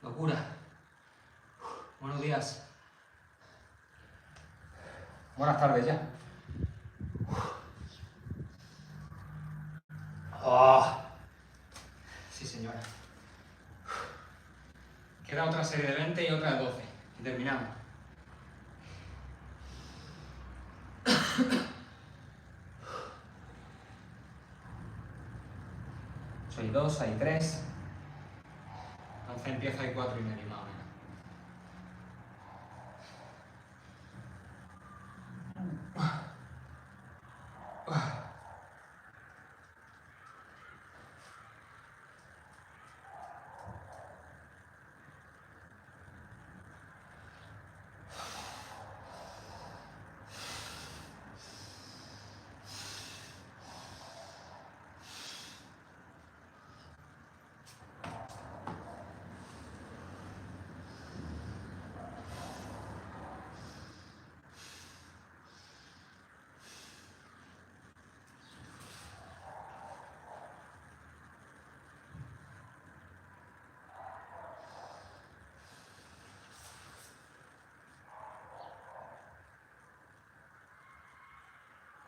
Locura. Buenos días. Buenas tardes ya. Oh. Sí, señora. Queda otra serie de 20 y otra de 12. Y terminamos. Soy 2, hay 3. 12 empieza y 4 y medio más o menos.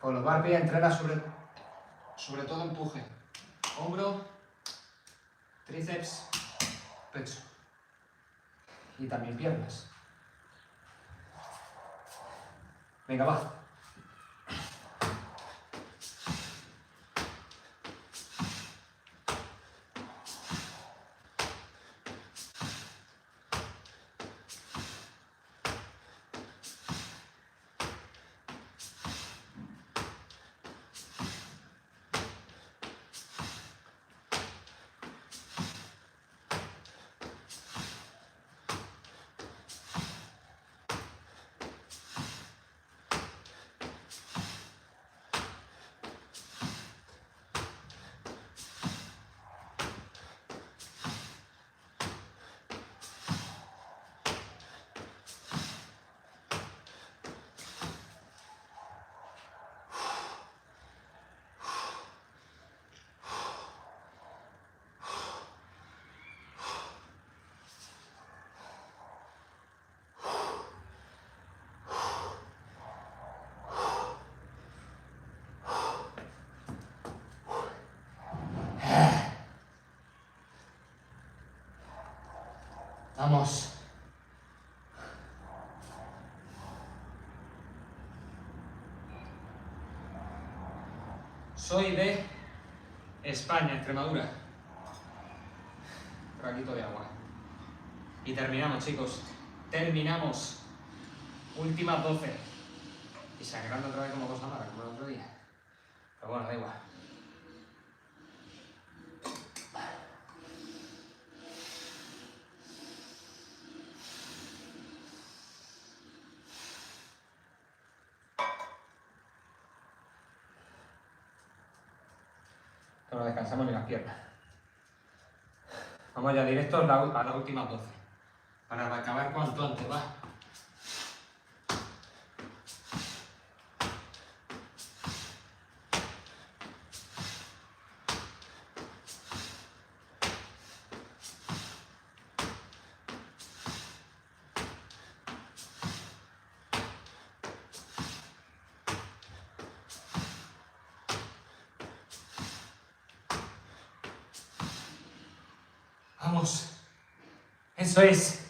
Con los burpees entrena sobre todo empuje. Hombro, tríceps, pecho. Y también piernas. Venga, va. Vamos. Soy de España, Extremadura. Traguito de agua. Y terminamos, chicos. Terminamos. Últimas 12. Y sangrando otra vez como cosa mala, como el otro día. Pero bueno, da igual. Que no descansamos ni las piernas. Vamos ya directo a las últimas 12. Para acabar cuanto antes, va. Vamos. Eso es.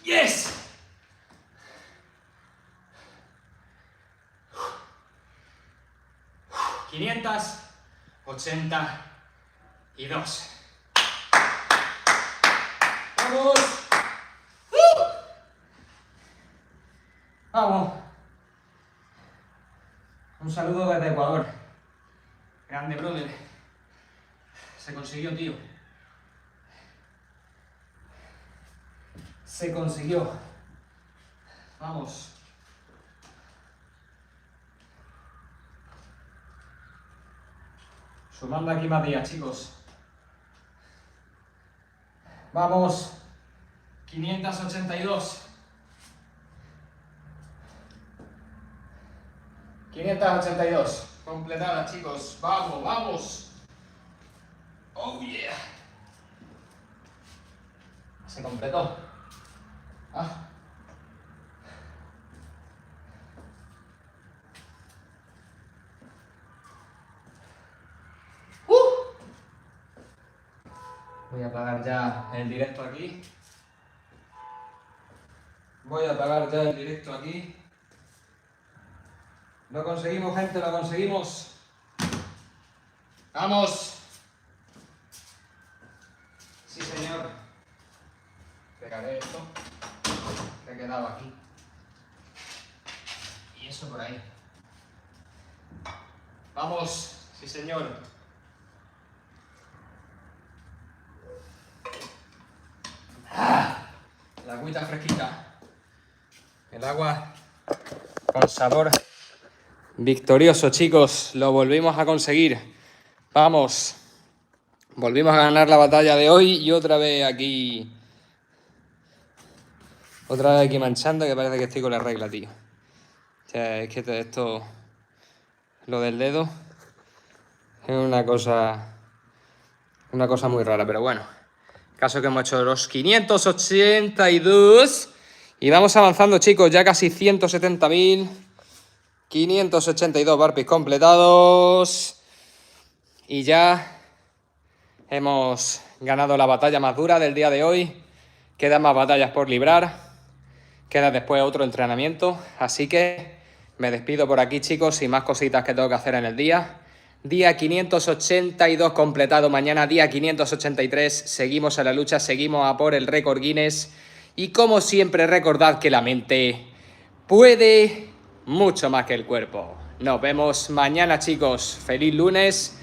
¡Yes! ¡582! ¡Vamos! ¡Vamos! Un saludo desde Ecuador. Grande, brother. Se consiguió, tío. Se consiguió. Vamos. Sumando aquí más días, chicos. Vamos. 582. 582. Completada, chicos. Vamos, vamos. Oh, yeah. Se completó. Ah. Voy a apagar ya el directo aquí. Voy a apagar ya el directo aquí. Lo conseguimos, gente, lo conseguimos. ¡Vamos! Sí, señor. sacaré esto que he quedado aquí. Y eso por ahí. Vamos, sí señor. La agüita fresquita. El agua con sabor victorioso, chicos. Lo volvimos a conseguir. Vamos. Volvimos a ganar la batalla de hoy y otra vez aquí manchando, que parece que estoy con la regla, tío. O sea, es que esto, lo del dedo, es una cosa muy rara, pero bueno. Caso que hemos hecho los 582 y vamos avanzando, chicos, ya casi 170.000. 582 burpees completados y ya hemos ganado la batalla más dura del día de hoy. Quedan más batallas por librar. Queda después otro entrenamiento. Así que me despido por aquí, chicos, y más cositas que tengo que hacer en el día. Día 582 completado. Mañana día 583. Seguimos en la lucha, seguimos a por el récord Guinness. Y como siempre, recordad que la mente puede mucho más que el cuerpo. Nos vemos mañana, chicos. Feliz lunes.